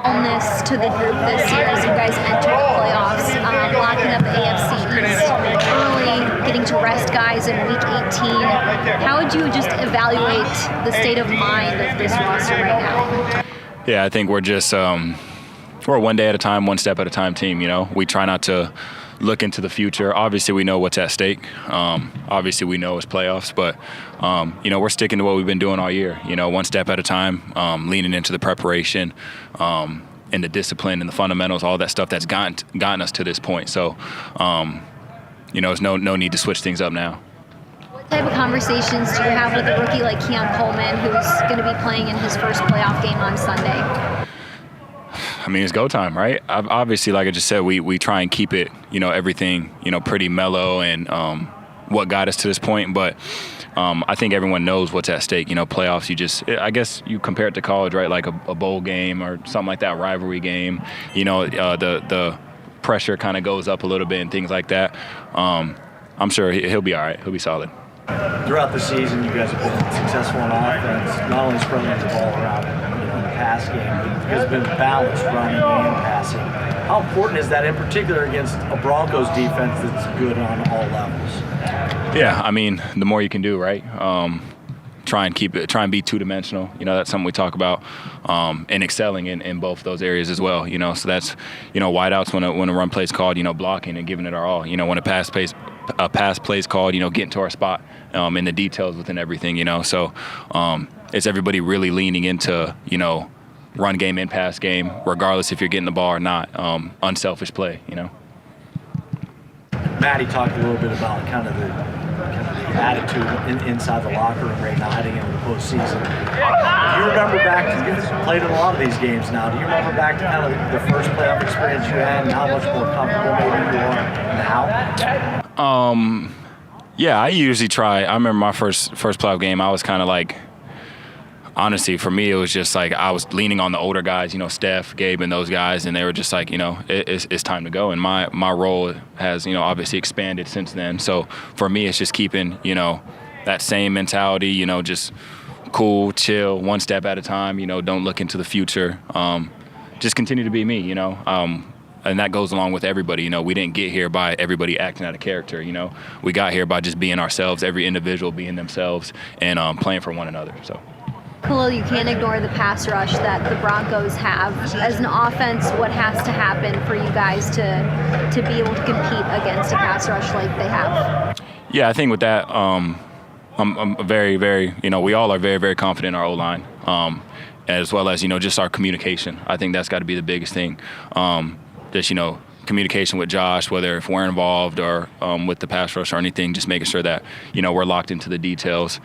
Illness to the group this year as you guys enter the playoffs, locking up the AFC East early, getting to rest guys in Week 18. How would you just evaluate the state of mind of this roster right now? Yeah, I think we're just we're one day at a time, one step at a time team. We try not to look into the future. Obviously, we know what's at stake. Obviously, we know it's playoffs, but we're sticking to what we've been doing all year. One step at a time, leaning into the preparation and the discipline and the fundamentals, all that stuff that's gotten us to this point. So, there's no need to switch things up now. What type of conversations do you have with a rookie like Keon Coleman, who's going to be playing in his first playoff game on Sunday? I mean, it's go time, right? Obviously, like I just said, we try and keep it, everything, pretty mellow and what got us to this point. But I think everyone knows what's at stake. Playoffs, I guess you compare it to college, right? Like a bowl game or something like that, rivalry game. The pressure kind of goes up a little bit and things like that. I'm sure he'll be all right. He'll be solid. Throughout the season, you guys have been successful on offense, not only spreading the ball around in the pass game, but you guys have been balanced running and passing. How important is that, in particular, against a Broncos defense that's good on all levels? Yeah, I mean, the more you can do, right? Try and be two-dimensional. That's something we talk about, and excelling in both those areas as well. So that's, wideouts when a run play is called, blocking and giving it our all. When a pass play is called, getting to our spot, and the details within everything. So it's everybody really leaning into, run game and pass game, regardless if you're getting the ball or not. Unselfish play. Matty talked a little bit about kind of the attitude inside the locker room right now heading into the postseason. Do you remember back, you've played in a lot of these games now, do you remember back to kind of the first playoff experience you had and how much more comfortable maybe you are now? Yeah, I usually try. I remember my first playoff game, I was kind of like, honestly, for me, it was just like I was leaning on the older guys, Steph, Gabe, and those guys, and they were just like, it's time to go. And my role has, obviously expanded since then. So for me, it's just keeping, that same mentality, just cool, chill, one step at a time, don't look into the future. Just continue to be me, and that goes along with everybody. We didn't get here by everybody acting out of character, We got here by just being ourselves, every individual being themselves, and playing for one another, so. Khalil, you can't ignore the pass rush that the Broncos have. As an offense, what has to happen for you guys to be able to compete against a pass rush like they have? Yeah, I think with that, I'm very, very, we all are very, very confident in our O-line, as well as, just our communication. I think that's got to be the biggest thing. Just, communication with Josh, whether if we're involved or with the pass rush or anything, just making sure that, we're locked into the details.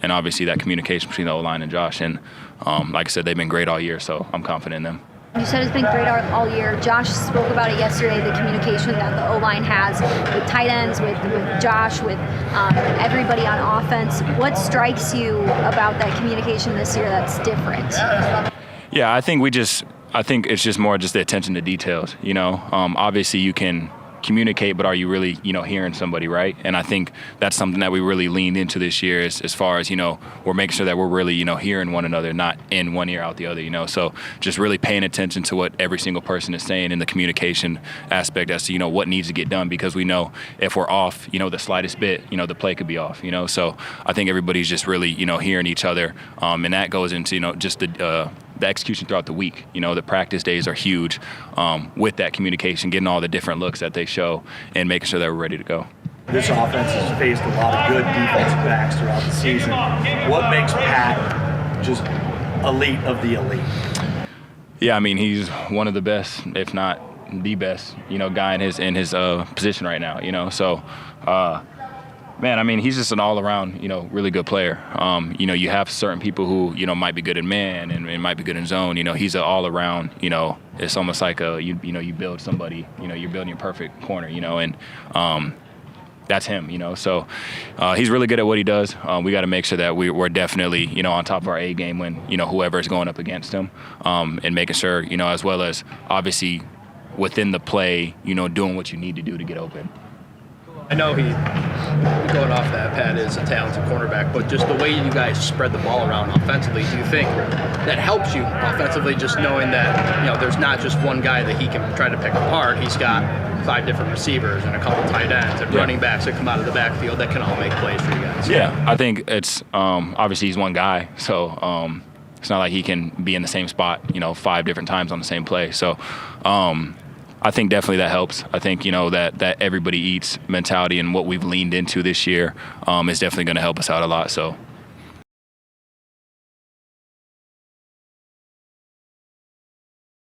And obviously that communication between the O-line and Josh. And like I said, they've been great all year, so I'm confident in them. You said it's been great all year. Josh spoke about it yesterday, the communication that the O-line has with tight ends, with Josh, with everybody on offense. What strikes you about that communication this year that's different? Yeah, I think it's just more just the attention to details. Obviously you can communicate, but are you really, hearing somebody, right? And I think that's something that we really leaned into this year as far as, we're making sure that we're really, hearing one another, not in one ear out the other, So just really paying attention to what every single person is saying in the communication aspect as to, what needs to get done, because we know if we're off, the slightest bit, the play could be off, So I think everybody's just really, hearing each other. And that goes into, just the execution throughout the week. The practice days are huge with that communication, getting all the different looks that they show and making sure that we're ready to go. This offense has faced a lot of good defensive backs throughout the season. What makes Pat just elite of the elite? Yeah, I mean, he's one of the best, if not the best, guy in his position right now, So, man, I mean, he's just an all-around, really good player. You have certain people who, might be good in man and might be good in zone. He's an all-around, it's almost like you build somebody, you're building your perfect corner, and that's him, So he's really good at what he does. We got to make sure that we're definitely, on top of our A game when, whoever is going up against him, and making sure, as well as obviously within the play, doing what you need to do to get open. I know going off that, Pat is a talented cornerback, but just the way you guys spread the ball around offensively, do you think that helps you offensively, just knowing that, there's not just one guy that he can try to pick apart? He's got 5 different receivers and a couple tight ends and running backs that come out of the backfield that can all make plays for you guys. Yeah, I think it's obviously he's one guy, so it's not like he can be in the same spot, 5 different times on the same play. So I think definitely that helps. I think, that everybody eats mentality and what we've leaned into this year is definitely going to help us out a lot. So